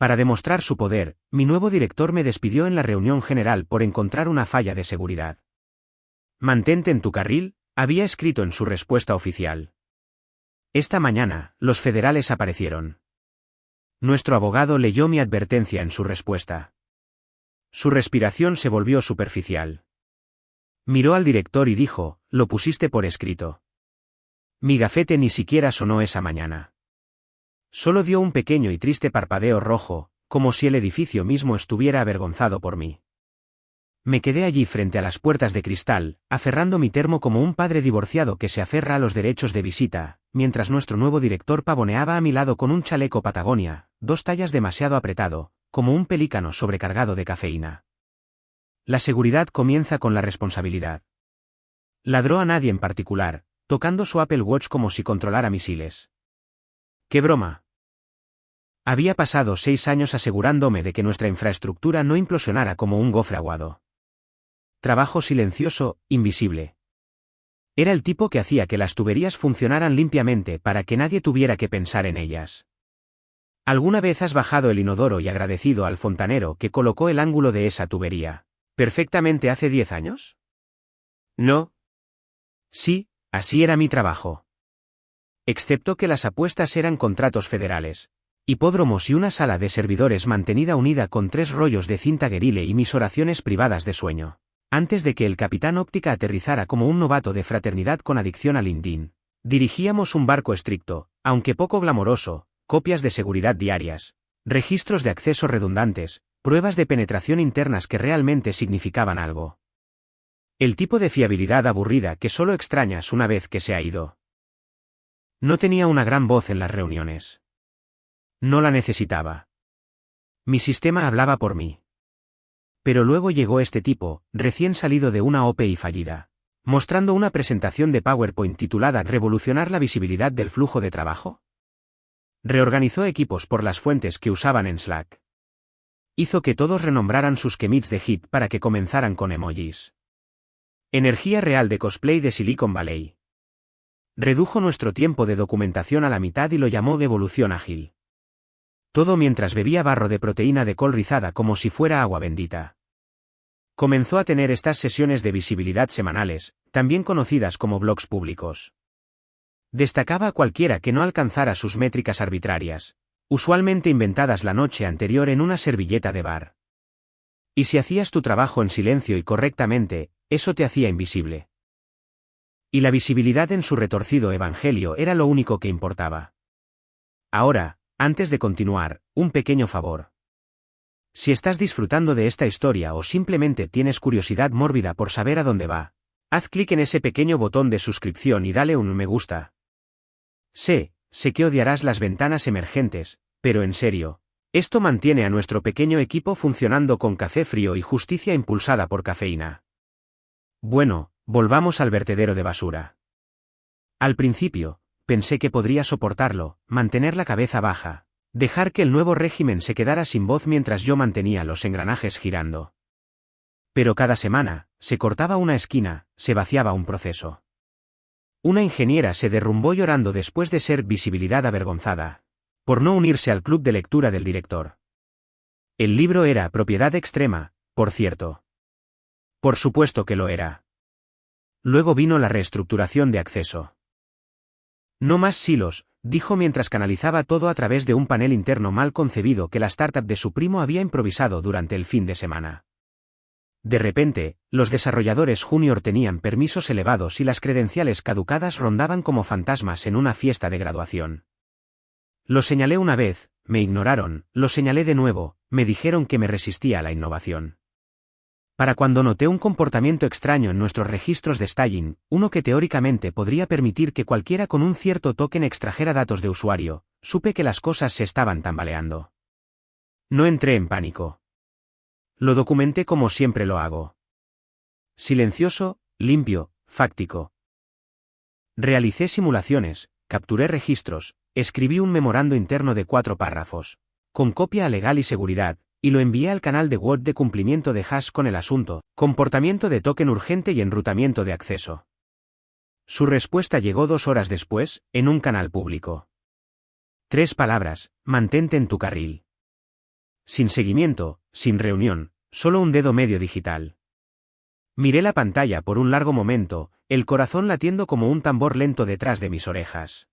Para demostrar su poder, mi nuevo director me despidió en la reunión general por encontrar una falla de seguridad. Mantente en tu carril, había escrito en su respuesta oficial. Esta mañana, los federales aparecieron. Nuestro abogado leyó mi advertencia en su respuesta. Su respiración se volvió superficial. Miró al director y dijo, «Lo pusiste por escrito». Mi gafete ni siquiera sonó esa mañana. Solo dio un pequeño y triste parpadeo rojo, como si el edificio mismo estuviera avergonzado por mí. Me quedé allí frente a las puertas de cristal, aferrando mi termo como un padre divorciado que se aferra a los derechos de visita, mientras nuestro nuevo director pavoneaba a mi lado con un chaleco Patagonia, 2 tallas demasiado apretado, como un pelícano sobrecargado de cafeína. La seguridad comienza con la responsabilidad. Ladró a nadie en particular, tocando su Apple Watch como si controlara misiles. ¡Qué broma! Había pasado 6 años asegurándome de que nuestra infraestructura no implosionara como un gofre aguado. Trabajo silencioso, invisible. Era el tipo que hacía que las tuberías funcionaran limpiamente para que nadie tuviera que pensar en ellas. ¿Alguna vez has bajado el inodoro y agradecido al fontanero que colocó el ángulo de esa tubería perfectamente hace 10 años? ¿No? Sí, así era mi trabajo. Excepto que las apuestas eran contratos federales, hipódromos y una sala de servidores mantenida unida con 3 rollos de cinta guerrille y mis oraciones privadas de sueño. Antes de que el capitán Óptica aterrizara como un novato de fraternidad con adicción al LinkedIn, dirigíamos un barco estricto, aunque poco glamoroso, copias de seguridad diarias, registros de acceso redundantes, pruebas de penetración internas que realmente significaban algo. El tipo de fiabilidad aburrida que solo extrañas una vez que se ha ido. No tenía una gran voz en las reuniones. No la necesitaba. Mi sistema hablaba por mí. Pero luego llegó este tipo, recién salido de una OPI fallida, mostrando una presentación de PowerPoint titulada «Revolucionar la visibilidad del flujo de trabajo». Reorganizó equipos por las fuentes que usaban en Slack. Hizo que todos renombraran sus commits de Git para que comenzaran con emojis. Energía real de cosplay de Silicon Valley. Redujo nuestro tiempo de documentación a la mitad y lo llamó evolución ágil. Todo mientras bebía barro de proteína de col rizada como si fuera agua bendita. Comenzó a tener estas sesiones de visibilidad semanales, también conocidas como blogs públicos. Destacaba a cualquiera que no alcanzara sus métricas arbitrarias, usualmente inventadas la noche anterior en una servilleta de bar. Y si hacías tu trabajo en silencio y correctamente, eso te hacía invisible. Y la visibilidad en su retorcido evangelio era lo único que importaba. Ahora, antes de continuar, un pequeño favor. Si estás disfrutando de esta historia o simplemente tienes curiosidad mórbida por saber a dónde va, haz clic en ese pequeño botón de suscripción y dale un me gusta. Sé que odiarás las ventanas emergentes, pero en serio, esto mantiene a nuestro pequeño equipo funcionando con café frío y justicia impulsada por cafeína. Bueno, volvamos al vertedero de basura. Al principio, pensé que podría soportarlo, mantener la cabeza baja, dejar que el nuevo régimen se quedara sin voz mientras yo mantenía los engranajes girando. Pero cada semana, se cortaba una esquina, se vaciaba un proceso. Una ingeniera se derrumbó llorando después de ser visibilidad avergonzada, por no unirse al club de lectura del director. El libro era propiedad extrema, por cierto. Por supuesto que lo era. Luego vino la reestructuración de acceso. No más silos, dijo mientras canalizaba todo a través de un panel interno mal concebido que la startup de su primo había improvisado durante el fin de semana. De repente, los desarrolladores junior tenían permisos elevados y las credenciales caducadas rondaban como fantasmas en una fiesta de graduación. Lo señalé una vez, me ignoraron, lo señalé de nuevo, me dijeron que me resistía a la innovación. Para cuando noté un comportamiento extraño en nuestros registros de staging, uno que teóricamente podría permitir que cualquiera con un cierto token extrajera datos de usuario, supe que las cosas se estaban tambaleando. No entré en pánico. Lo documenté como siempre lo hago. Silencioso, limpio, fáctico. Realicé simulaciones, capturé registros, escribí un memorando interno de 4 párrafos, con copia a legal y seguridad, y lo envié al canal de Word de cumplimiento de hash con el asunto, comportamiento de token urgente y enrutamiento de acceso. Su respuesta llegó 2 horas después, en un canal público. 3 palabras, mantente en tu carril. sin seguimiento, sin reunión, solo un dedo medio digital. Miré la pantalla por un largo momento, el corazón latiendo como un tambor lento detrás de mis orejas.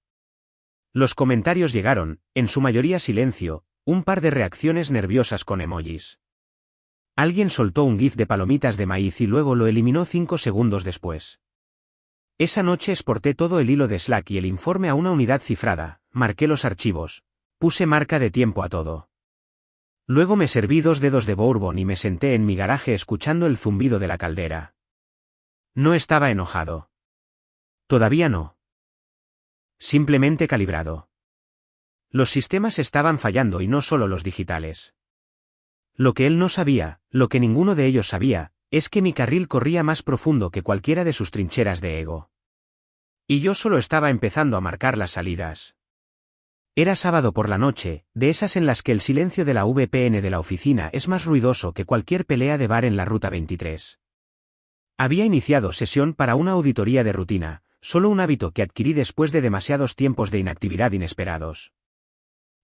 Los comentarios llegaron, en su mayoría silencio, un par de reacciones nerviosas con emojis. Alguien soltó un GIF de palomitas de maíz y luego lo eliminó 5 segundos después. Esa noche exporté todo el hilo de Slack y el informe a una unidad cifrada, marqué los archivos, puse marca de tiempo a todo. Luego me serví 2 dedos de bourbon y me senté en mi garaje escuchando el zumbido de la caldera. No estaba enojado. Todavía no. Simplemente calibrado. Los sistemas estaban fallando y no solo los digitales. Lo que él no sabía, lo que ninguno de ellos sabía, es que mi carril corría más profundo que cualquiera de sus trincheras de ego. Y yo solo estaba empezando a marcar las salidas. Era sábado por la noche, de esas en las que el silencio de la VPN de la oficina es más ruidoso que cualquier pelea de bar en la Ruta 23. Había iniciado sesión para una auditoría de rutina, solo un hábito que adquirí después de demasiados tiempos de inactividad inesperados.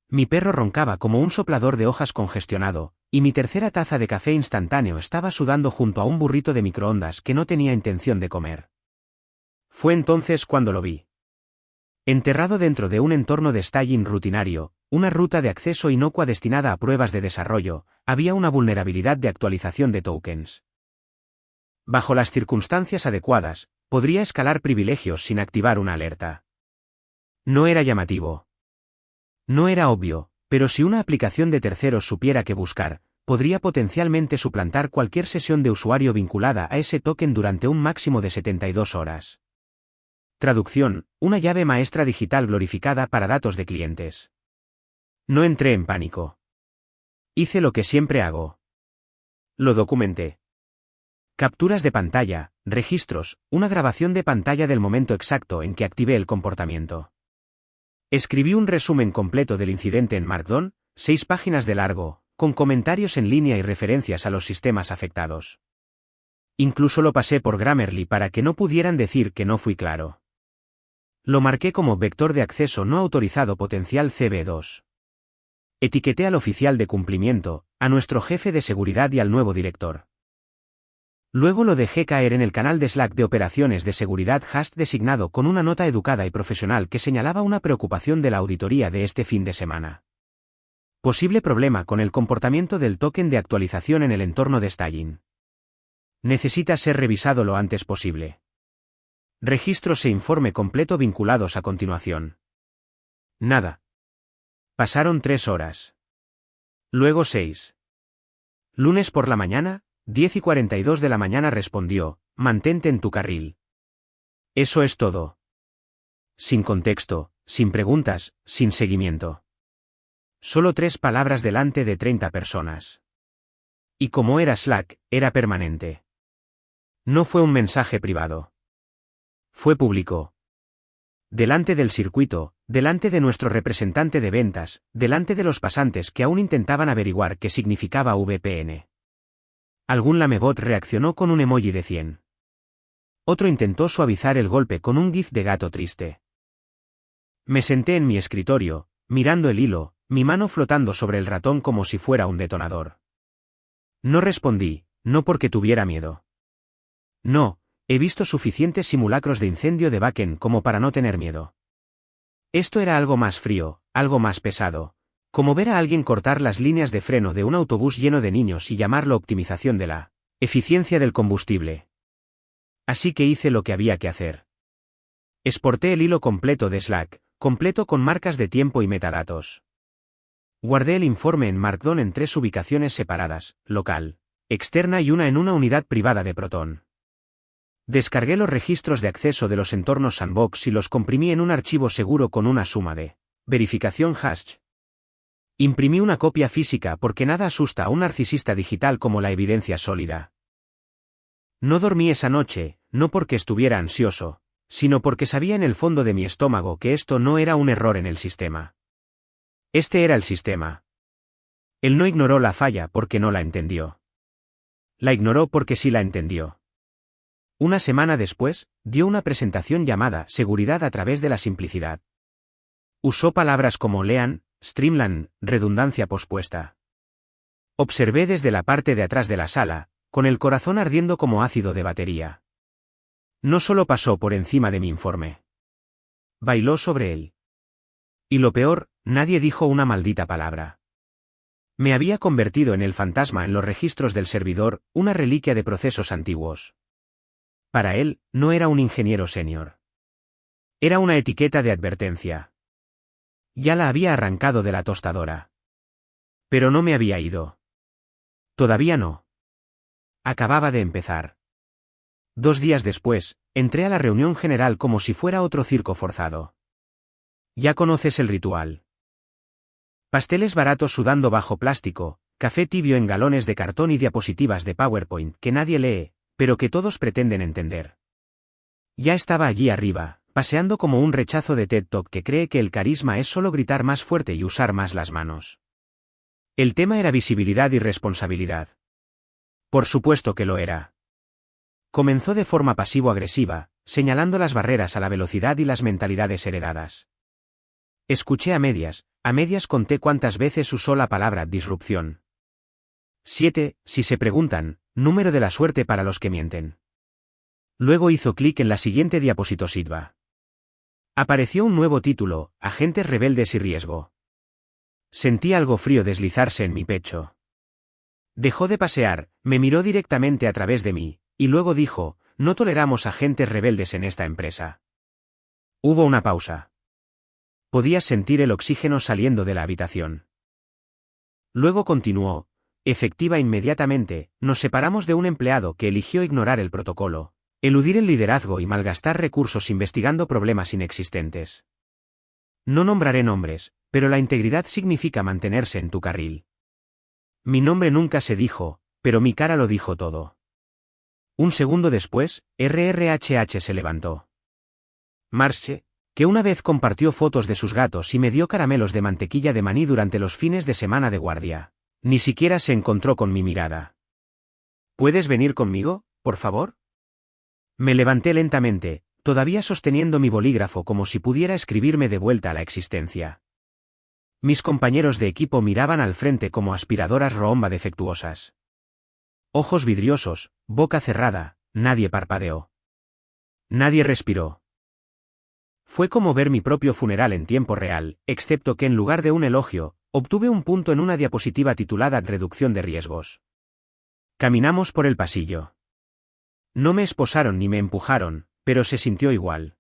Mi perro roncaba como un soplador de hojas congestionado, y mi tercera taza de café instantáneo estaba sudando junto a un burrito de microondas que no tenía intención de comer. Fue entonces cuando lo vi. Enterrado dentro de un entorno de staging rutinario, una ruta de acceso inocua destinada a pruebas de desarrollo, había una vulnerabilidad de actualización de tokens. Bajo las circunstancias adecuadas, podría escalar privilegios sin activar una alerta. No era llamativo. No era obvio, pero si una aplicación de terceros supiera qué buscar, podría potencialmente suplantar cualquier sesión de usuario vinculada a ese token durante un máximo de 72 horas. Traducción, una llave maestra digital glorificada para datos de clientes. No entré en pánico. Hice lo que siempre hago. Lo documenté. Capturas de pantalla, registros, una grabación de pantalla del momento exacto en que activé el comportamiento. Escribí un resumen completo del incidente en Markdown, 6 páginas de largo, con comentarios en línea y referencias a los sistemas afectados. Incluso lo pasé por Grammarly para que no pudieran decir que no fui claro. Lo marqué como vector de acceso no autorizado potencial CB2. Etiqueté al oficial de cumplimiento, a nuestro jefe de seguridad y al nuevo director. Luego lo dejé caer en el canal de Slack de operaciones de seguridad hash designado con una nota educada y profesional que señalaba una preocupación de la auditoría de este fin de semana. Posible problema con el comportamiento del token de actualización en el entorno de staging. Necesita ser revisado lo antes posible. Registros e informe completo vinculados a continuación. Nada. Pasaron 3 horas. Luego 6. Lunes por la mañana, 10:42 de la mañana respondió, mantente en tu carril. Eso es todo. Sin contexto, sin preguntas, sin seguimiento. Solo 3 palabras delante de 30 personas. Y como era Slack, era permanente. No fue un mensaje privado. Fue público. Delante del circuito, delante de nuestro representante de ventas, delante de los pasantes que aún intentaban averiguar qué significaba VPN. Algún lamebot reaccionó con un emoji de 100. Otro intentó suavizar el golpe con un gif de gato triste. Me senté en mi escritorio, mirando el hilo, mi mano flotando sobre el ratón como si fuera un detonador. No respondí, no porque tuviera miedo. No, he visto suficientes simulacros de incendio de backend como para no tener miedo. Esto era algo más frío, algo más pesado, como ver a alguien cortar las líneas de freno de un autobús lleno de niños y llamarlo optimización de la eficiencia del combustible. Así que hice lo que había que hacer. Exporté el hilo completo de Slack, completo con marcas de tiempo y metadatos. Guardé el informe en Markdown en 3 ubicaciones separadas, local, externa y una en una unidad privada de Proton. Descargué los registros de acceso de los entornos sandbox y los comprimí en un archivo seguro con una suma de verificación hash. Imprimí una copia física porque nada asusta a un narcisista digital como la evidencia sólida. No dormí esa noche, no porque estuviera ansioso, sino porque sabía en el fondo de mi estómago que esto no era un error en el sistema. Este era el sistema. Él no ignoró la falla porque no la entendió. La ignoró porque sí la entendió. Una semana después, dio una presentación llamada Seguridad a través de la simplicidad. Usó palabras como LEAN, Streamline, redundancia pospuesta. Observé desde la parte de atrás de la sala, con el corazón ardiendo como ácido de batería. No solo pasó por encima de mi informe. Bailó sobre él. Y lo peor, nadie dijo una maldita palabra. Me había convertido en el fantasma en los registros del servidor, una reliquia de procesos antiguos. Para él, no era un ingeniero senior. Era una etiqueta de advertencia. Ya la había arrancado de la tostadora. Pero no me había ido. Todavía no. Acababa de empezar. 2 días después, entré a la reunión general como si fuera otro circo forzado. Ya conoces el ritual. Pasteles baratos sudando bajo plástico, café tibio en galones de cartón y diapositivas de PowerPoint que nadie lee, pero que todos pretenden entender. Ya estaba allí arriba, paseando como un rechazo de TED Talk que cree que el carisma es solo gritar más fuerte y usar más las manos. El tema era visibilidad y responsabilidad. Por supuesto que lo era. Comenzó de forma pasivo-agresiva, señalando las barreras a la velocidad y las mentalidades heredadas. Escuché a medias conté cuántas veces usó la palabra disrupción. 7, si se preguntan, número de la suerte para los que mienten. Luego hizo clic en la siguiente diapositiva. Apareció un nuevo título, Agentes rebeldes y riesgo. Sentí algo frío deslizarse en mi pecho. Dejó de pasear, me miró directamente a través de mí, y luego dijo, no toleramos agentes rebeldes en esta empresa. Hubo una pausa. Podías sentir el oxígeno saliendo de la habitación. Luego continuó, efectiva inmediatamente, nos separamos de un empleado que eligió ignorar el protocolo, eludir el liderazgo y malgastar recursos investigando problemas inexistentes. No nombraré nombres, pero la integridad significa mantenerse en tu carril. Mi nombre nunca se dijo, pero mi cara lo dijo todo. Un segundo después, RRHH se levantó. Marche, que una vez compartió fotos de sus gatos y me dio caramelos de mantequilla de maní durante los fines de semana de guardia, ni siquiera se encontró con mi mirada. ¿Puedes venir conmigo, por favor? Me levanté lentamente, todavía sosteniendo mi bolígrafo como si pudiera escribirme de vuelta a la existencia. Mis compañeros de equipo miraban al frente como aspiradoras Roomba defectuosas. Ojos vidriosos, boca cerrada, nadie parpadeó. Nadie respiró. Fue como ver mi propio funeral en tiempo real, excepto que en lugar de un elogio, obtuve un punto en una diapositiva titulada Reducción de riesgos. Caminamos por el pasillo. No me esposaron ni me empujaron, pero se sintió igual.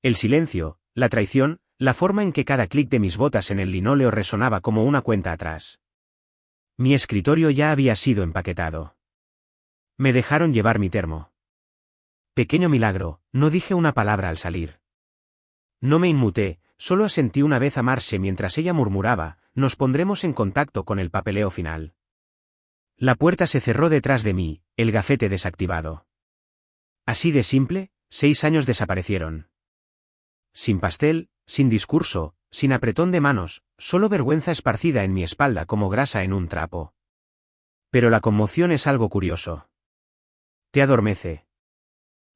El silencio, la traición, la forma en que cada clic de mis botas en el linóleo resonaba como una cuenta atrás. Mi escritorio ya había sido empaquetado. Me dejaron llevar mi termo. Pequeño milagro, no dije una palabra al salir. No me inmuté, solo asentí una vez a Marce mientras ella murmuraba, nos pondremos en contacto con el papeleo final. La puerta se cerró detrás de mí, el gafete desactivado. Así de simple, 6 años desaparecieron. Sin pastel, sin discurso, sin apretón de manos, solo vergüenza esparcida en mi espalda como grasa en un trapo. Pero la conmoción es algo curioso. Te adormece.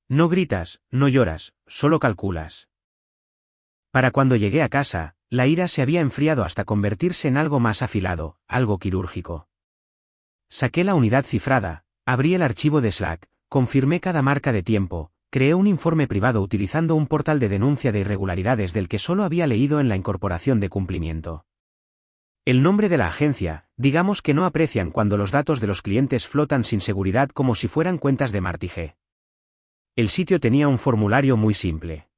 No gritas, no lloras, solo calculas. Para cuando llegué a casa, la ira se había enfriado hasta convertirse en algo más afilado, algo quirúrgico. Saqué la unidad cifrada, abrí el archivo de Slack, confirmé cada marca de tiempo, creé un informe privado utilizando un portal de denuncia de irregularidades del que solo había leído en la incorporación de cumplimiento. El nombre de la agencia, digamos que no aprecian cuando los datos de los clientes flotan sin seguridad como si fueran cuentas de Martige. El sitio tenía un formulario muy simple.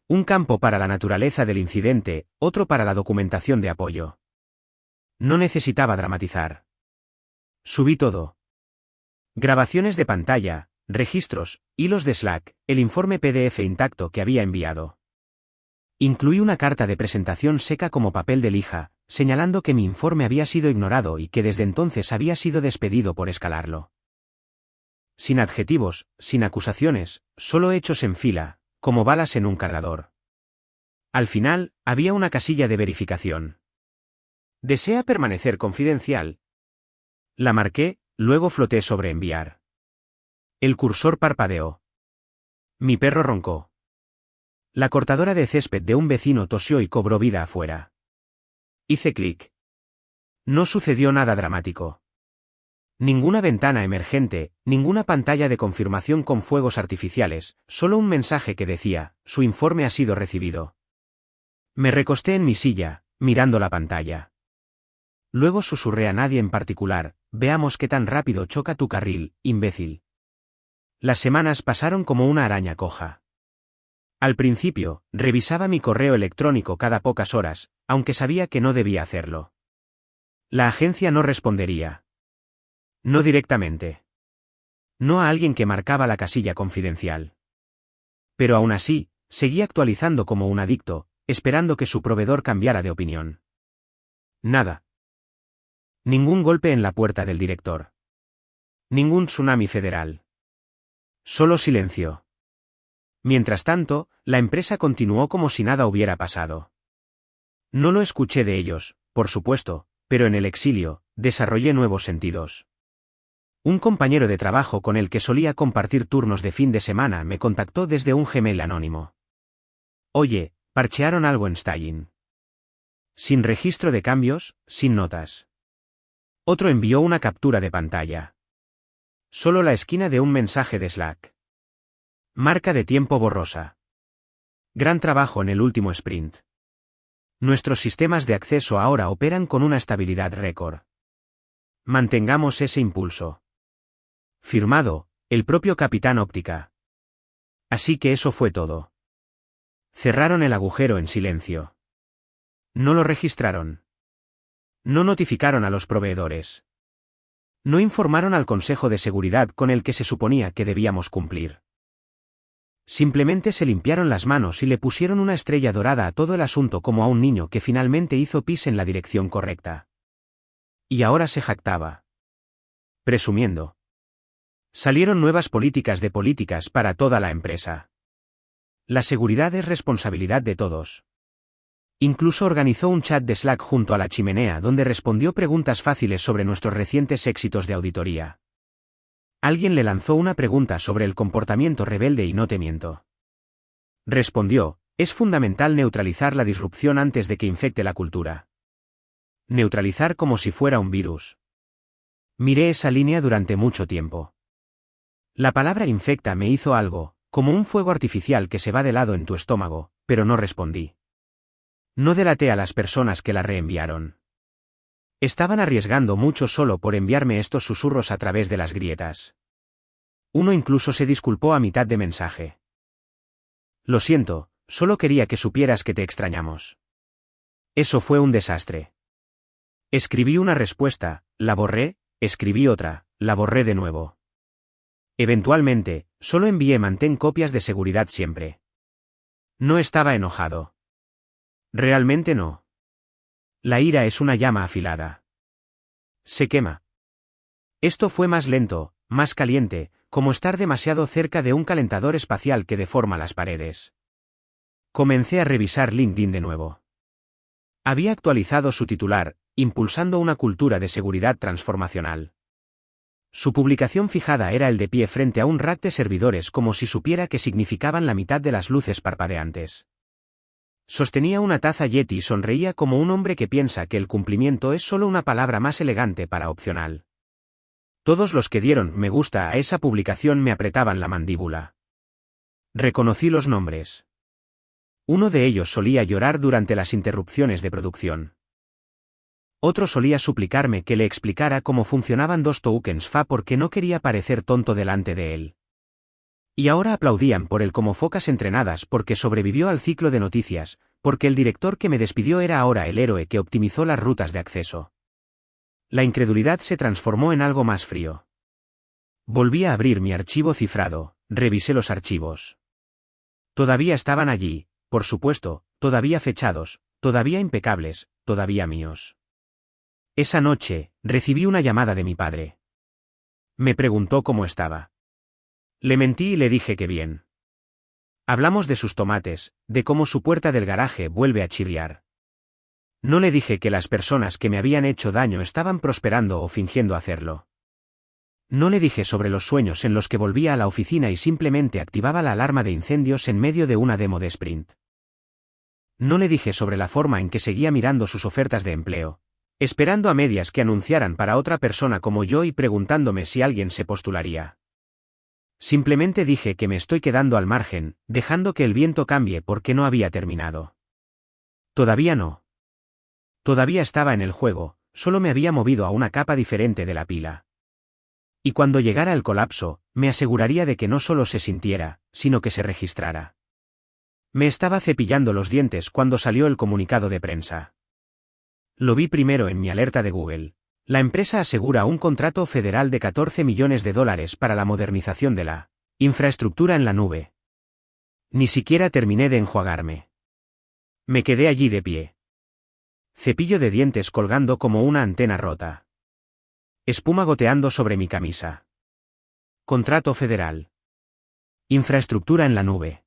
Un campo para la naturaleza del incidente, otro para la documentación de apoyo. No necesitaba dramatizar. Subí todo. Grabaciones de pantalla, registros, hilos de Slack, el informe PDF intacto que había enviado. Incluí una carta de presentación seca como papel de lija, señalando que mi informe había sido ignorado y que desde entonces había sido despedido por escalarlo. Sin adjetivos, sin acusaciones, solo hechos en fila, como balas en un cargador. Al final, había una casilla de verificación. ¿Desea permanecer confidencial? La marqué, luego floté sobre enviar. El cursor parpadeó. Mi perro roncó. La cortadora de césped de un vecino tosió y cobró vida afuera. Hice clic. No sucedió nada dramático. Ninguna ventana emergente, ninguna pantalla de confirmación con fuegos artificiales, solo un mensaje que decía, su informe ha sido recibido. Me recosté en mi silla, mirando la pantalla. Luego susurré a nadie en particular, veamos qué tan rápido choca tu carril, imbécil. Las semanas pasaron como una araña coja. Al principio, revisaba mi correo electrónico cada pocas horas, aunque sabía que no debía hacerlo. La agencia no respondería. No directamente. No a alguien que marcaba la casilla confidencial. Pero aún así, seguía actualizando como un adicto, esperando que su proveedor cambiara de opinión. Nada. Ningún golpe en la puerta del director. Ningún tsunami federal. Solo silencio. Mientras tanto, la empresa continuó como si nada hubiera pasado. No lo escuché de ellos, por supuesto, pero en el exilio, desarrollé nuevos sentidos. Un compañero de trabajo con el que solía compartir turnos de fin de semana me contactó desde un Gmail anónimo. Oye, parchearon algo en Staging. Sin registro de cambios, sin notas. Otro envió una captura de pantalla. Solo la esquina de un mensaje de Slack. Marca de tiempo borrosa. Gran trabajo en el último sprint. Nuestros sistemas de acceso ahora operan con una estabilidad récord. Mantengamos ese impulso. Firmado, el propio Capitán Óptica. Así que eso fue todo. Cerraron el agujero en silencio. No lo registraron. No notificaron a los proveedores. No informaron al Consejo de Seguridad con el que se suponía que debíamos cumplir. Simplemente se limpiaron las manos y le pusieron una estrella dorada a todo el asunto como a un niño que finalmente hizo pis en la dirección correcta. Y ahora se jactaba. Presumiendo. Salieron nuevas políticas de políticas para toda la empresa. La seguridad es responsabilidad de todos. Incluso organizó un chat de Slack junto a la chimenea donde respondió preguntas fáciles sobre nuestros recientes éxitos de auditoría. Alguien le lanzó una pregunta sobre el comportamiento rebelde y no te miento. Respondió, es fundamental neutralizar la disrupción antes de que infecte la cultura. Neutralizar como si fuera un virus. Miré esa línea durante mucho tiempo. La palabra infecta me hizo algo, como un fuego artificial que se va de lado en tu estómago, pero no respondí. No delaté a las personas que la reenviaron. Estaban arriesgando mucho solo por enviarme estos susurros a través de las grietas. Uno incluso se disculpó a mitad de mensaje. Lo siento, solo quería que supieras que te extrañamos. Eso fue un desastre. Escribí una respuesta, la borré, escribí otra, la borré de nuevo. Eventualmente, solo envié mantén copias de seguridad siempre. No estaba enojado. Realmente no. La ira es una llama afilada. Se quema. Esto fue más lento, más caliente, como estar demasiado cerca de un calentador espacial que deforma las paredes. Comencé a revisar LinkedIn de nuevo. Había actualizado su titular, impulsando una cultura de seguridad transformacional. Su publicación fijada era el de pie frente a un rack de servidores como si supiera que significaban la mitad de las luces parpadeantes. Sostenía una taza Yeti y sonreía como un hombre que piensa que el cumplimiento es solo una palabra más elegante para opcional. Todos los que dieron me gusta a esa publicación me apretaban la mandíbula. Reconocí los nombres. Uno de ellos solía llorar durante las interrupciones de producción. Otro solía suplicarme que le explicara cómo funcionaban dos tokens FA porque no quería parecer tonto delante de él. Y ahora aplaudían por él como focas entrenadas porque sobrevivió al ciclo de noticias, porque el director que me despidió era ahora el héroe que optimizó las rutas de acceso. La incredulidad se transformó en algo más frío. Volví a abrir mi archivo cifrado, revisé los archivos. Todavía estaban allí, por supuesto, todavía fechados, todavía impecables, todavía míos. Esa noche, recibí una llamada de mi padre. Me preguntó cómo estaba. Le mentí y le dije que bien. Hablamos de sus tomates, de cómo su puerta del garaje vuelve a chirriar. No le dije que las personas que me habían hecho daño estaban prosperando o fingiendo hacerlo. No le dije sobre los sueños en los que volvía a la oficina y simplemente activaba la alarma de incendios en medio de una demo de sprint. No le dije sobre la forma en que seguía mirando sus ofertas de empleo, esperando a medias que anunciaran para otra persona como yo y preguntándome si alguien se postularía. Simplemente dije que me estoy quedando al margen, dejando que el viento cambie porque no había terminado. Todavía no. Todavía estaba en el juego, solo me había movido a una capa diferente de la pila. Y cuando llegara el colapso, me aseguraría de que no solo se sintiera, sino que se registrara. Me estaba cepillando los dientes cuando salió el comunicado de prensa. Lo vi primero en mi alerta de Google. La empresa asegura un contrato federal de $14 millones para la modernización de la infraestructura en la nube. Ni siquiera terminé de enjuagarme. Me quedé allí de pie. Cepillo de dientes colgando como una antena rota. Espuma goteando sobre mi camisa. Contrato federal. Infraestructura en la nube.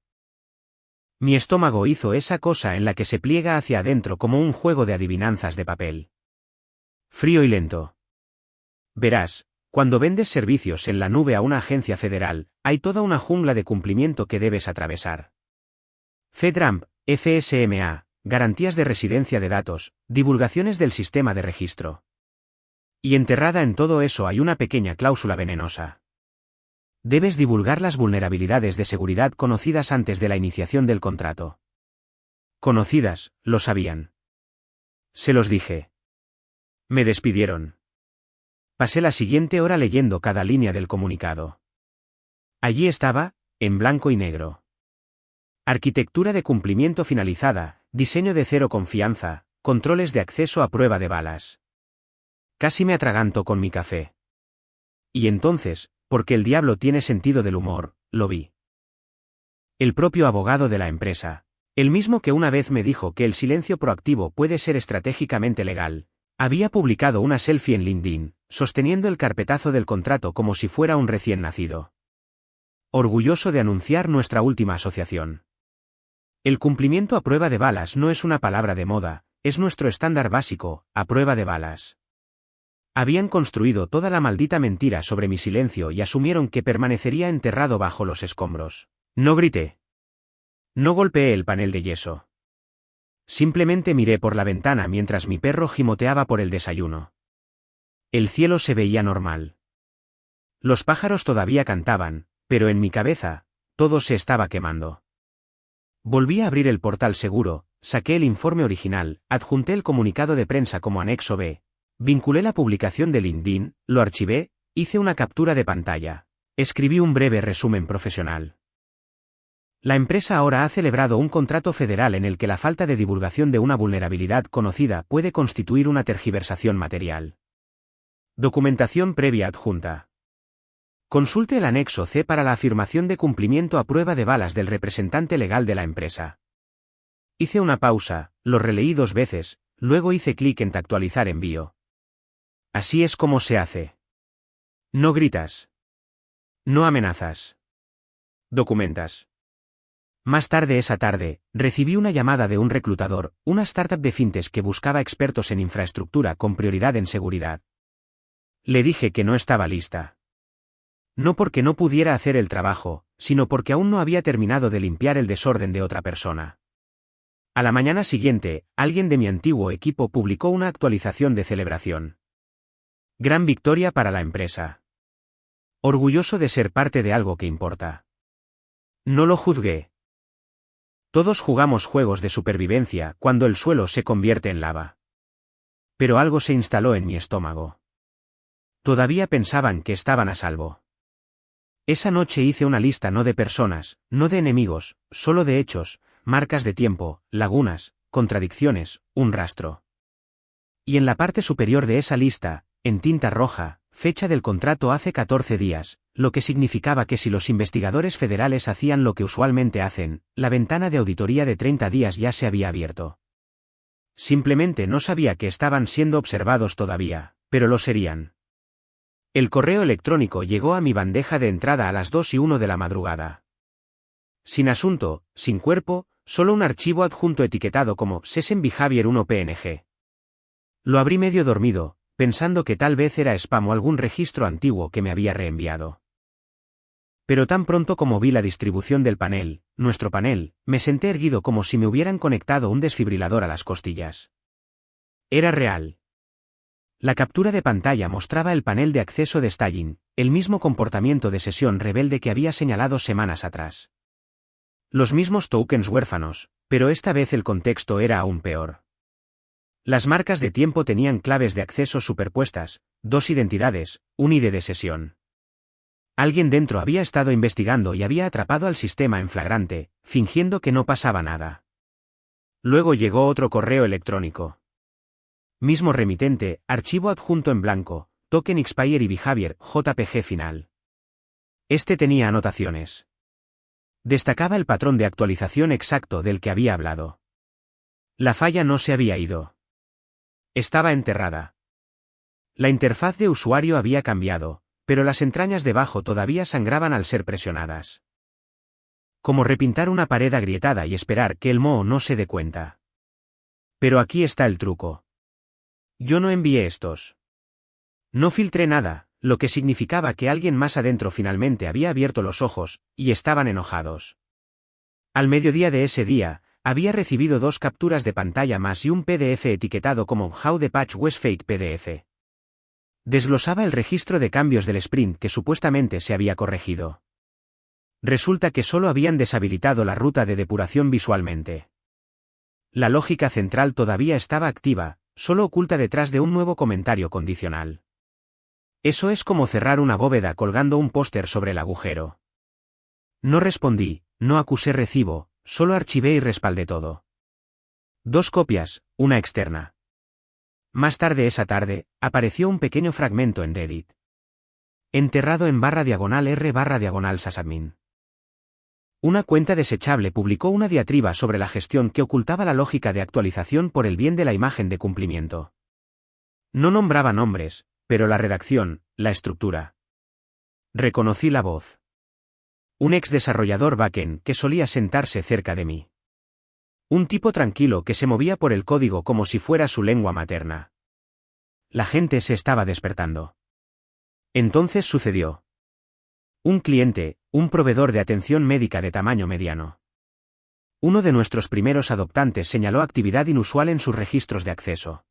Mi estómago hizo esa cosa en la que se pliega hacia adentro como un juego de adivinanzas de papel. Frío y lento. Verás, cuando vendes servicios en la nube a una agencia federal, hay toda una jungla de cumplimiento que debes atravesar. FedRAMP, FSMA, garantías de residencia de datos, divulgaciones del sistema de registro. Y enterrada en todo eso hay una pequeña cláusula venenosa. Debes divulgar las vulnerabilidades de seguridad conocidas antes de la iniciación del contrato. Conocidas, lo sabían. Se los dije. Me despidieron. Pasé la siguiente hora leyendo cada línea del comunicado. Allí estaba, en blanco y negro. Arquitectura de cumplimiento finalizada, diseño de cero confianza, controles de acceso a prueba de balas. Casi me atraganto con mi café. Y entonces, porque el diablo tiene sentido del humor, lo vi. El propio abogado de la empresa, el mismo que una vez me dijo que el silencio proactivo puede ser estratégicamente legal, había publicado una selfie en LinkedIn, sosteniendo el carpetazo del contrato como si fuera un recién nacido. Orgulloso de anunciar nuestra última asociación. El cumplimiento a prueba de balas no es una palabra de moda, es nuestro estándar básico, a prueba de balas. Habían construido toda la maldita mentira sobre mi silencio y asumieron que permanecería enterrado bajo los escombros. No grité. No golpeé el panel de yeso. Simplemente miré por la ventana mientras mi perro gimoteaba por el desayuno. El cielo se veía normal. Los pájaros todavía cantaban, pero en mi cabeza, todo se estaba quemando. Volví a abrir el portal seguro, saqué el informe original, adjunté el comunicado de prensa como anexo B, vinculé la publicación de LinkedIn, lo archivé, hice una captura de pantalla, escribí un breve resumen profesional. La empresa ahora ha celebrado un contrato federal en el que la falta de divulgación de una vulnerabilidad conocida puede constituir una tergiversación material. Documentación previa adjunta. Consulte el anexo C para la afirmación de cumplimiento a prueba de balas del representante legal de la empresa. Hice una pausa, lo releí 2 veces, luego hice clic en actualizar envío. Así es como se hace. No gritas. No amenazas. Documentas. Más tarde esa tarde, recibí una llamada de un reclutador, una startup de fintech que buscaba expertos en infraestructura con prioridad en seguridad. Le dije que no estaba lista. No porque no pudiera hacer el trabajo, sino porque aún no había terminado de limpiar el desorden de otra persona. A la mañana siguiente, alguien de mi antiguo equipo publicó una actualización de celebración. Gran victoria para la empresa. Orgulloso de ser parte de algo que importa. No lo juzgué. Todos jugamos juegos de supervivencia cuando el suelo se convierte en lava. Pero algo se instaló en mi estómago. Todavía pensaban que estaban a salvo. Esa noche hice una lista no de personas, no de enemigos, solo de hechos, marcas de tiempo, lagunas, contradicciones, un rastro. Y en la parte superior de esa lista, en tinta roja, fecha del contrato hace 14 días, lo que significaba que si los investigadores federales hacían lo que usualmente hacen, la ventana de auditoría de 30 días ya se había abierto. Simplemente no sabía que estaban siendo observados todavía, pero lo serían. El correo electrónico llegó a mi bandeja de entrada a las 2:01 de la madrugada. Sin asunto, sin cuerpo, solo un archivo adjunto etiquetado como Sesen Behavior 1 PNG. Lo abrí medio dormido, pensando que tal vez era spam o algún registro antiguo que me había reenviado. Pero tan pronto como vi la distribución del panel, nuestro panel, me senté erguido como si me hubieran conectado un desfibrilador a las costillas. Era real. La captura de pantalla mostraba el panel de acceso de Stalin, el mismo comportamiento de sesión rebelde que había señalado semanas atrás. Los mismos tokens huérfanos, pero esta vez el contexto era aún peor. Las marcas de tiempo tenían claves de acceso superpuestas, 2 identidades, un ID de sesión. Alguien dentro había estado investigando y había atrapado al sistema en flagrante, fingiendo que no pasaba nada. Luego llegó otro correo electrónico. Mismo remitente, archivo adjunto en blanco, token expire y behavior, JPG final. Este tenía anotaciones. Destacaba el patrón de actualización exacto del que había hablado. La falla no se había ido. Estaba enterrada. La interfaz de usuario había cambiado, pero las entrañas debajo todavía sangraban al ser presionadas. Como repintar una pared agrietada y esperar que el moho no se dé cuenta. Pero aquí está el truco. Yo no envié estos. No filtré nada, lo que significaba que alguien más adentro finalmente había abierto los ojos, y estaban enojados. Al mediodía de ese día, había recibido 2 capturas de pantalla más y un PDF etiquetado como How the patch was fake PDF. Desglosaba el registro de cambios del sprint que supuestamente se había corregido. Resulta que solo habían deshabilitado la ruta de depuración visualmente. La lógica central todavía estaba activa, solo oculta detrás de un nuevo comentario condicional. Eso es como cerrar una bóveda colgando un póster sobre el agujero. No respondí, no acusé recibo, solo archivé y respaldé todo. 2 copias, una externa. Más tarde esa tarde, apareció un pequeño fragmento en Reddit. Enterrado en /r/sysadmin. Una cuenta desechable publicó una diatriba sobre la gestión que ocultaba la lógica de actualización por el bien de la imagen de cumplimiento. No nombraba nombres, pero la redacción, la estructura. Reconocí la voz. Un ex desarrollador backend que solía sentarse cerca de mí. Un tipo tranquilo que se movía por el código como si fuera su lengua materna. La gente se estaba despertando. Entonces sucedió. Un cliente, un proveedor de atención médica de tamaño mediano. Uno de nuestros primeros adoptantes señaló actividad inusual en sus registros de acceso.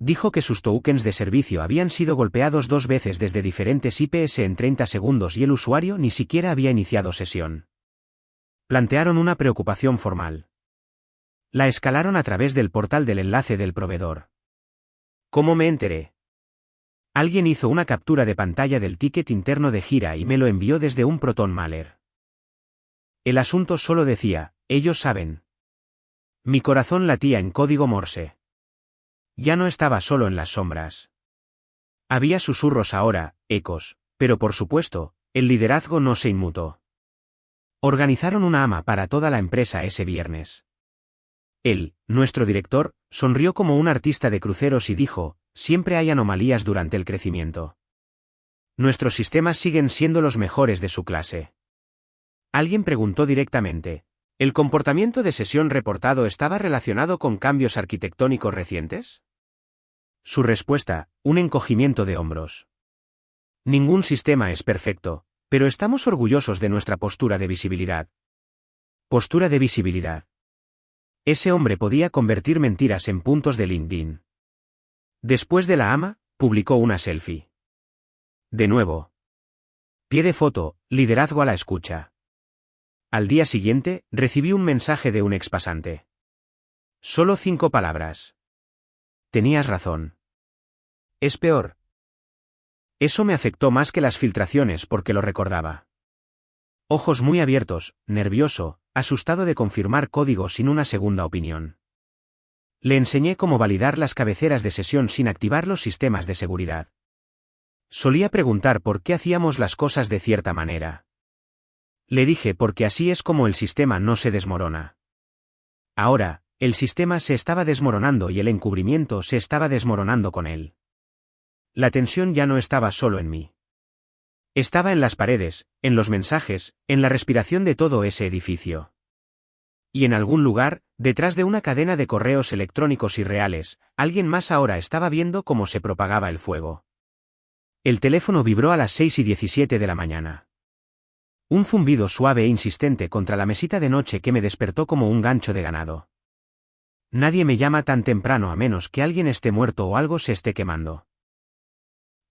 Dijo que sus tokens de servicio habían sido golpeados 2 veces desde diferentes IPs en 30 segundos y el usuario ni siquiera había iniciado sesión. Plantearon una preocupación formal. La escalaron a través del portal del enlace del proveedor. ¿Cómo me enteré? Alguien hizo una captura de pantalla del ticket interno de gira y me lo envió desde un Proton Mailer. El asunto solo decía, ellos saben. Mi corazón latía en código Morse. Ya no estaba solo en las sombras. Había susurros ahora, ecos, pero por supuesto, el liderazgo no se inmutó. Organizaron una AMA para toda la empresa ese viernes. Él, nuestro director, sonrió como un artista de cruceros y dijo, siempre hay anomalías durante el crecimiento. Nuestros sistemas siguen siendo los mejores de su clase. Alguien preguntó directamente, ¿el comportamiento de sesión reportado estaba relacionado con cambios arquitectónicos recientes? Su respuesta, un encogimiento de hombros. Ningún sistema es perfecto, pero estamos orgullosos de nuestra postura de visibilidad. Postura de visibilidad. Ese hombre podía convertir mentiras en puntos de LinkedIn. Después de la AMA, publicó una selfie. De nuevo. Pie de foto, liderazgo a la escucha. Al día siguiente, recibí un mensaje de un expasante. Solo 5 palabras. Tenías razón. Es peor. Eso me afectó más que las filtraciones porque lo recordaba. Ojos muy abiertos, nervioso, asustado de confirmar código sin una segunda opinión. Le enseñé cómo validar las cabeceras de sesión sin activar los sistemas de seguridad. Solía preguntar por qué hacíamos las cosas de cierta manera. Le dije porque así es como el sistema no se desmorona. Ahora, el sistema se estaba desmoronando y el encubrimiento se estaba desmoronando con él. La tensión ya no estaba solo en mí. Estaba en las paredes, en los mensajes, en la respiración de todo ese edificio. Y en algún lugar, detrás de una cadena de correos electrónicos irreales, alguien más ahora estaba viendo cómo se propagaba el fuego. El teléfono vibró a las 6:17 de la mañana. Un zumbido suave e insistente contra la mesita de noche que me despertó como un gancho de ganado. Nadie me llama tan temprano a menos que alguien esté muerto o algo se esté quemando.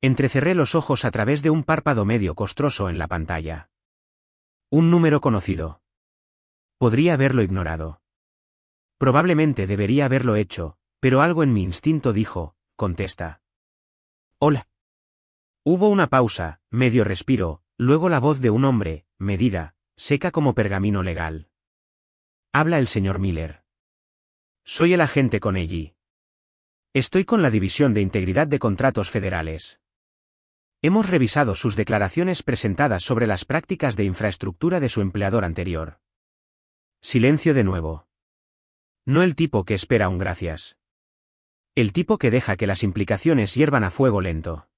Entrecerré los ojos a través de un párpado medio costroso en la pantalla. Un número conocido. Podría haberlo ignorado. Probablemente debería haberlo hecho, pero algo en mi instinto dijo, contesta. Hola. Hubo una pausa, medio respiro, luego la voz de un hombre, medida, seca como pergamino legal. Habla el señor Miller. Soy el agente Connelly. Estoy con la División de Integridad de Contratos Federales. Hemos revisado sus declaraciones presentadas sobre las prácticas de infraestructura de su empleador anterior. Silencio de nuevo. No el tipo que espera un gracias. El tipo que deja que las implicaciones hiervan a fuego lento.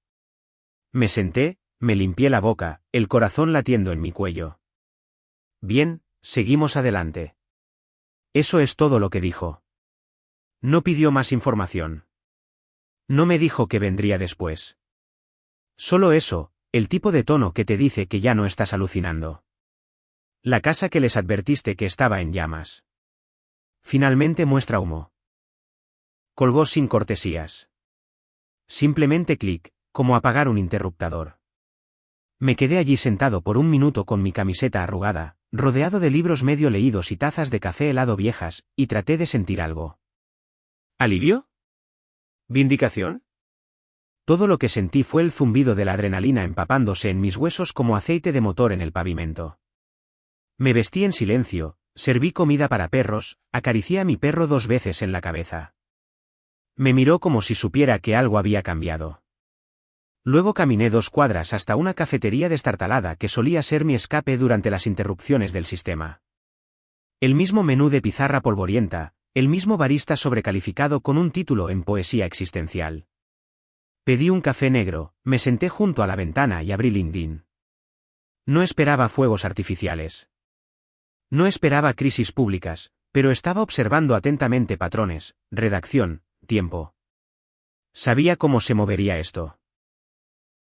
Me senté, me limpié la boca, el corazón latiendo en mi cuello. Bien, seguimos adelante. Eso es todo lo que dijo. No pidió más información. No me dijo que vendría después. Solo eso, el tipo de tono que te dice que ya no estás alucinando. La casa que les advertiste que estaba en llamas. Finalmente muestra humo. Colgó sin cortesías. Simplemente clic, como apagar un interruptador. Me quedé allí sentado por un minuto con mi camiseta arrugada, rodeado de libros medio leídos y tazas de café helado viejas, y traté de sentir algo. ¿Alivio? ¿Vindicación? Todo lo que sentí fue el zumbido de la adrenalina empapándose en mis huesos como aceite de motor en el pavimento. Me vestí en silencio, serví comida para perros, acaricié a mi perro 2 veces en la cabeza. Me miró como si supiera que algo había cambiado. Luego caminé 2 cuadras hasta una cafetería destartalada que solía ser mi escape durante las interrupciones del sistema. El mismo menú de pizarra polvorienta, el mismo barista sobrecalificado con un título en poesía existencial. Pedí un café negro, me senté junto a la ventana y abrí LinkedIn. No esperaba fuegos artificiales. No esperaba crisis públicas, pero estaba observando atentamente patrones, redacción, tiempo. Sabía cómo se movería esto.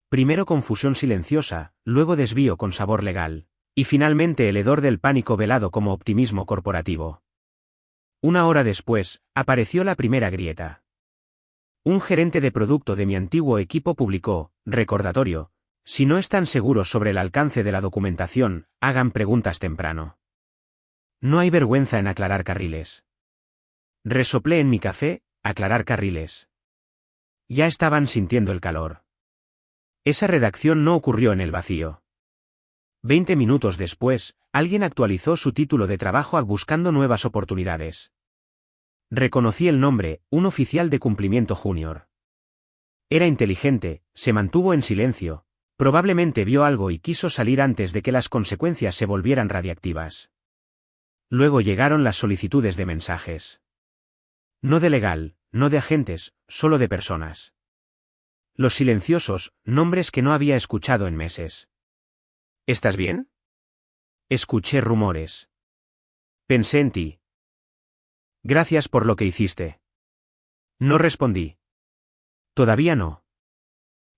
Primero confusión silenciosa, luego desvío con sabor legal, y finalmente el hedor del pánico velado como optimismo corporativo. 1 hora después, apareció la primera grieta. Un gerente de producto de mi antiguo equipo publicó, recordatorio, si no están seguros sobre el alcance de la documentación, hagan preguntas temprano. No hay vergüenza en aclarar carriles. Resoplé en mi café, aclarar carriles. Ya estaban sintiendo el calor. Esa redacción no ocurrió en el vacío. 20 minutos después, alguien actualizó su título de trabajo buscando nuevas oportunidades. Reconocí el nombre, un oficial de cumplimiento junior. Era inteligente, se mantuvo en silencio, probablemente vio algo y quiso salir antes de que las consecuencias se volvieran radiactivas. Luego llegaron las solicitudes de mensajes. No de legal, no de agentes, solo de personas. Los silenciosos, nombres que no había escuchado en meses. ¿Estás bien? Escuché rumores. Pensé en ti. Gracias por lo que hiciste. No respondí. Todavía no.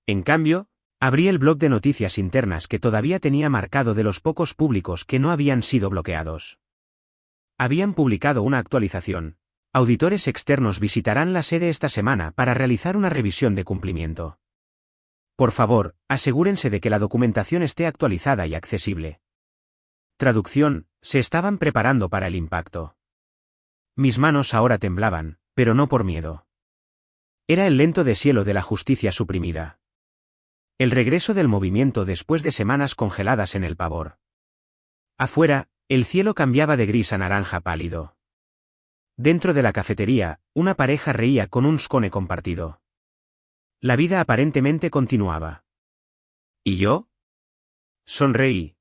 En cambio, abrí el blog de noticias internas que todavía tenía marcado de los pocos públicos que no habían sido bloqueados. Habían publicado una actualización. Auditores externos visitarán la sede esta semana para realizar una revisión de cumplimiento. Por favor, asegúrense de que la documentación esté actualizada y accesible. Traducción, se estaban preparando para el impacto. Mis manos ahora temblaban, pero no por miedo. Era el lento deshielo de la justicia suprimida. El regreso del movimiento después de semanas congeladas en el pavor. Afuera, el cielo cambiaba de gris a naranja pálido. Dentro de la cafetería, una pareja reía con un scone compartido. La vida aparentemente continuaba. ¿Y yo? Sonreí.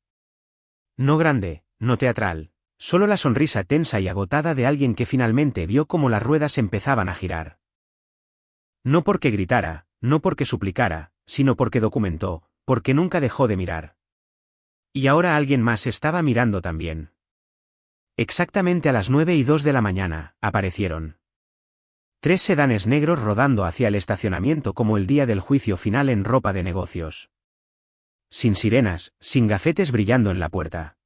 No grande, no teatral, solo la sonrisa tensa y agotada de alguien que finalmente vio cómo las ruedas empezaban a girar. No porque gritara, no porque suplicara, sino porque documentó, porque nunca dejó de mirar. Y ahora alguien más estaba mirando también. Exactamente a las 9:02 de la mañana, aparecieron. 3 sedanes negros rodando hacia el estacionamiento como el día del juicio final en ropa de negocios. Sin sirenas, sin gafetes brillando en la puerta.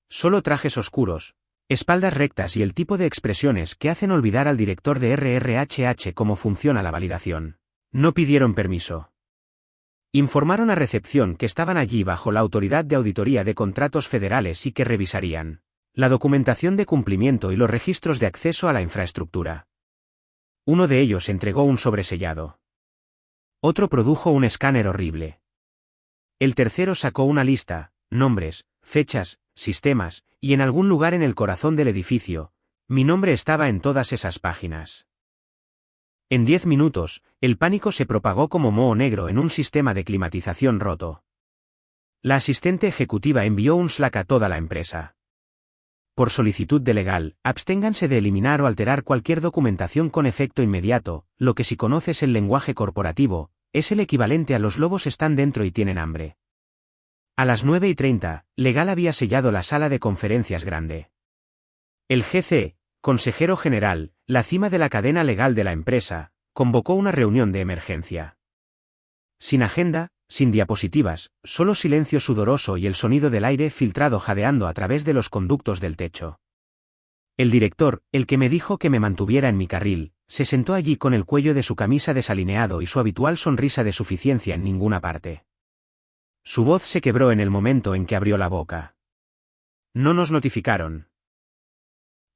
Solo trajes oscuros, Espaldas rectas y el tipo de expresiones que hacen olvidar al director de RRHH cómo funciona la validación. No pidieron permiso. Informaron a recepción que estaban allí bajo la autoridad de auditoría de contratos federales y que revisarían la documentación de cumplimiento y los registros de acceso a la infraestructura. Uno de ellos entregó un sobresellado. Otro produjo un escáner horrible. El tercero sacó una lista, nombres, fechas, sistemas, y en algún lugar en el corazón del edificio, mi nombre estaba en todas esas páginas. En 10 minutos, el pánico se propagó como moho negro en un sistema de climatización roto. La asistente ejecutiva envió un Slack a toda la empresa. Por solicitud de legal, absténganse de eliminar o alterar cualquier documentación con efecto inmediato, lo que si conoces el lenguaje corporativo, es el equivalente a los lobos están dentro y tienen hambre. A las 9:30, legal había sellado la sala de conferencias grande. El GC, consejero general, la cima de la cadena legal de la empresa, convocó una reunión de emergencia. Sin agenda, sin diapositivas, solo silencio sudoroso y el sonido del aire filtrado jadeando a través de los conductos del techo. El director, el que me dijo que me mantuviera en mi carril, se sentó allí con el cuello de su camisa desalineado y su habitual sonrisa de suficiencia en ninguna parte. Su voz se quebró en el momento en que abrió la boca. No nos notificaron.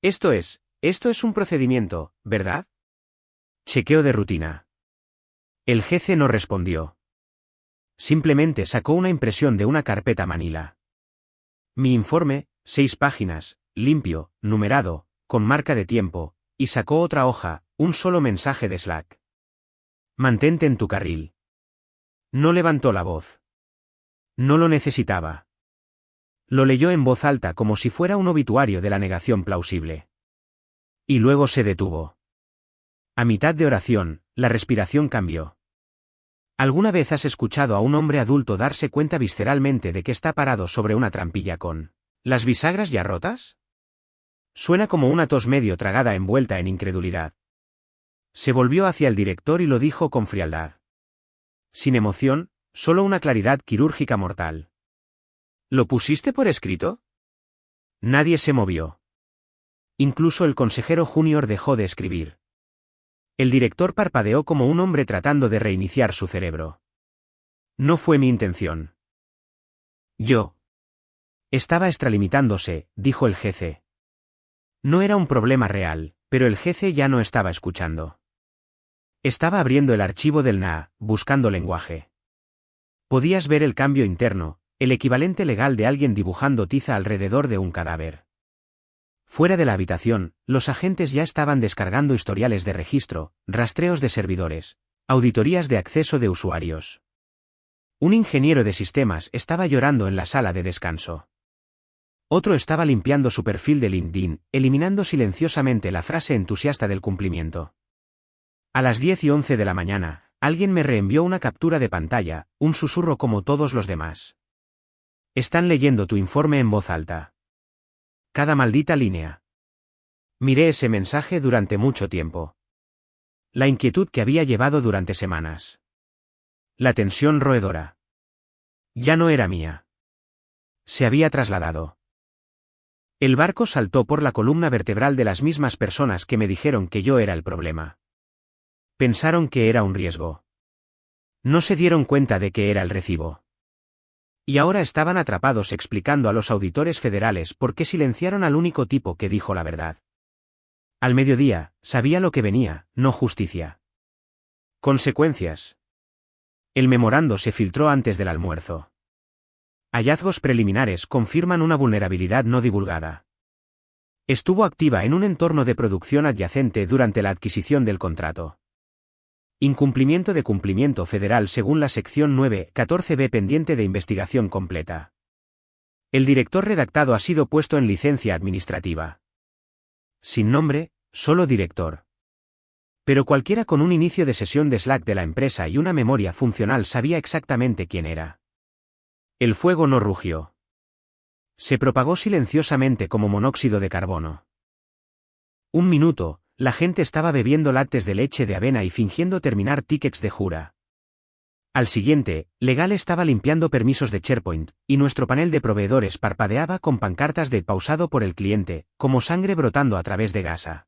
Esto es un procedimiento, ¿verdad? Chequeo de rutina. El jefe no respondió. Simplemente sacó una impresión de una carpeta manila. Mi informe, 6 páginas, limpio, numerado, con marca de tiempo, y sacó otra hoja, un solo mensaje de Slack. Mantente en tu carril. No levantó la voz. No lo necesitaba. Lo leyó en voz alta como si fuera un obituario de la negación plausible. Y luego se detuvo. A mitad de oración, la respiración cambió. ¿Alguna vez has escuchado a un hombre adulto darse cuenta visceralmente de que está parado sobre una trampilla con las bisagras ya rotas? Suena como una tos medio tragada envuelta en incredulidad. Se volvió hacia el director y lo dijo con frialdad. Sin emoción, solo una claridad quirúrgica mortal. ¿Lo pusiste por escrito? Nadie se movió. Incluso el consejero junior dejó de escribir. El director parpadeó como un hombre tratando de reiniciar su cerebro. No fue mi intención. Yo. Estaba extralimitándose, dijo el jefe. No era un problema real, pero el jefe ya no estaba escuchando. Estaba abriendo el archivo del NA, buscando lenguaje. Podías ver el cambio interno, el equivalente legal de alguien dibujando tiza alrededor de un cadáver. Fuera de la habitación, los agentes ya estaban descargando historiales de registro, rastreos de servidores, auditorías de acceso de usuarios. Un ingeniero de sistemas estaba llorando en la sala de descanso. Otro estaba limpiando su perfil de LinkedIn, eliminando silenciosamente la frase entusiasta del cumplimiento. A las 10:11 de la mañana, alguien me reenvió una captura de pantalla, un susurro como todos los demás. Están leyendo tu informe en voz alta. Cada maldita línea. Miré ese mensaje durante mucho tiempo. La inquietud que había llevado durante semanas. La tensión roedora. Ya no era mía. Se había trasladado. El barco saltó por la columna vertebral de las mismas personas que me dijeron que yo era el problema. Pensaron que era un riesgo. No se dieron cuenta de que era el recibo. Y ahora estaban atrapados explicando a los auditores federales por qué silenciaron al único tipo que dijo la verdad. Al mediodía, sabía lo que venía, no justicia. Consecuencias. El memorando se filtró antes del almuerzo. Hallazgos preliminares confirman una vulnerabilidad no divulgada. Estuvo activa en un entorno de producción adyacente durante la adquisición del contrato. Incumplimiento de cumplimiento federal según la sección 9.14b pendiente de investigación completa. El director redactado ha sido puesto en licencia administrativa. Sin nombre, solo director. Pero cualquiera con un inicio de sesión de Slack de la empresa y una memoria funcional sabía exactamente quién era. El fuego no rugió. Se propagó silenciosamente como monóxido de carbono. Un minuto. La gente estaba bebiendo lattes de leche de avena y fingiendo terminar tickets de jura. Al siguiente, Legal estaba limpiando permisos de SharePoint, y nuestro panel de proveedores parpadeaba con pancartas de pausado por el cliente, como sangre brotando a través de gasa.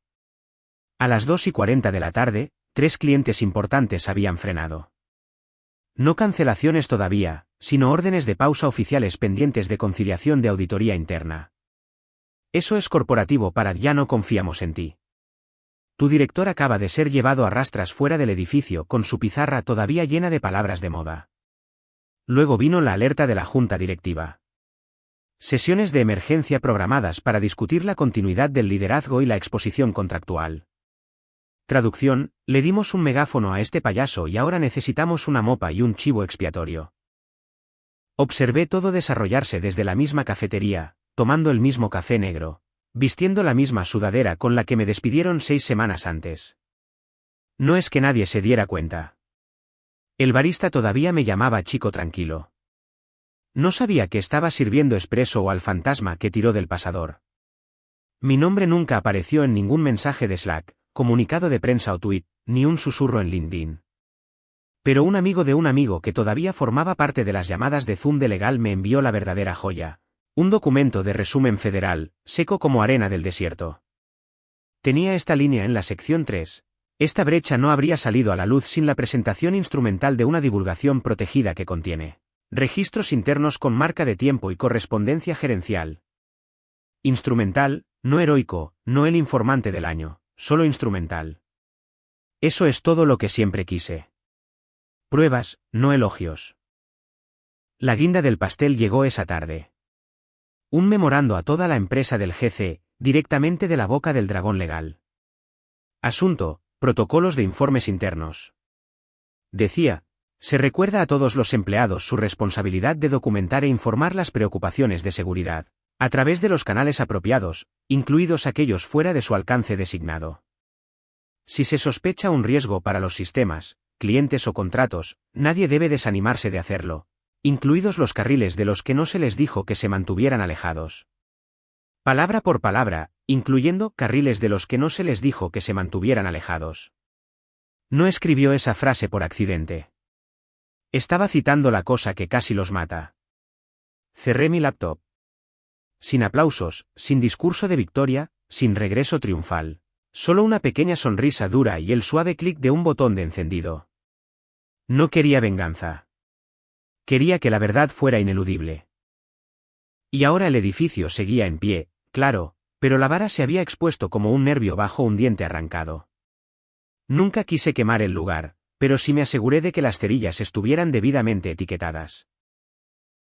A las 2:40 de la tarde, 3 clientes importantes habían frenado. No cancelaciones todavía, sino órdenes de pausa oficiales pendientes de conciliación de auditoría interna. Eso es corporativo para ya no confiamos en ti. Tu director acaba de ser llevado a rastras fuera del edificio con su pizarra todavía llena de palabras de moda. Luego vino la alerta de la junta directiva. Sesiones de emergencia programadas para discutir la continuidad del liderazgo y la exposición contractual. Traducción, le dimos un megáfono a este payaso y ahora necesitamos una mopa y un chivo expiatorio. Observé todo desarrollarse desde la misma cafetería, tomando el mismo café negro, vistiendo la misma sudadera con la que me despidieron 6 semanas antes. No es que nadie se diera cuenta. El barista todavía me llamaba chico tranquilo. No sabía que estaba sirviendo espresso o al fantasma que tiró del pasador. Mi nombre nunca apareció en ningún mensaje de Slack, comunicado de prensa o tweet, ni un susurro en LinkedIn. Pero un amigo de un amigo que todavía formaba parte de las llamadas de Zoom de Legal me envió la verdadera joya. Un documento de resumen federal, seco como arena del desierto. Tenía esta línea en la sección 3. Esta brecha no habría salido a la luz sin la presentación instrumental de una divulgación protegida que contiene registros internos con marca de tiempo y correspondencia gerencial. Instrumental, no heroico, no el informante del año, solo instrumental. Eso es todo lo que siempre quise. Pruebas, no elogios. La guinda del pastel llegó esa tarde. Un memorando a toda la empresa del GC, directamente de la boca del dragón legal. Asunto, protocolos de informes internos. Decía, se recuerda a todos los empleados su responsabilidad de documentar e informar las preocupaciones de seguridad, a través de los canales apropiados, incluidos aquellos fuera de su alcance designado. Si se sospecha un riesgo para los sistemas, clientes o contratos, nadie debe desanimarse de hacerlo, incluidos los carriles de los que no se les dijo que se mantuvieran alejados. Palabra por palabra, incluyendo carriles de los que no se les dijo que se mantuvieran alejados. No escribió esa frase por accidente. Estaba citando la cosa que casi los mata. Cerré mi laptop. Sin aplausos, sin discurso de victoria, sin regreso triunfal. Solo una pequeña sonrisa dura y el suave clic de un botón de encendido. No quería venganza. Quería que la verdad fuera ineludible. Y ahora el edificio seguía en pie, claro, pero la vara se había expuesto como un nervio bajo un diente arrancado. Nunca quise quemar el lugar, pero sí me aseguré de que las cerillas estuvieran debidamente etiquetadas.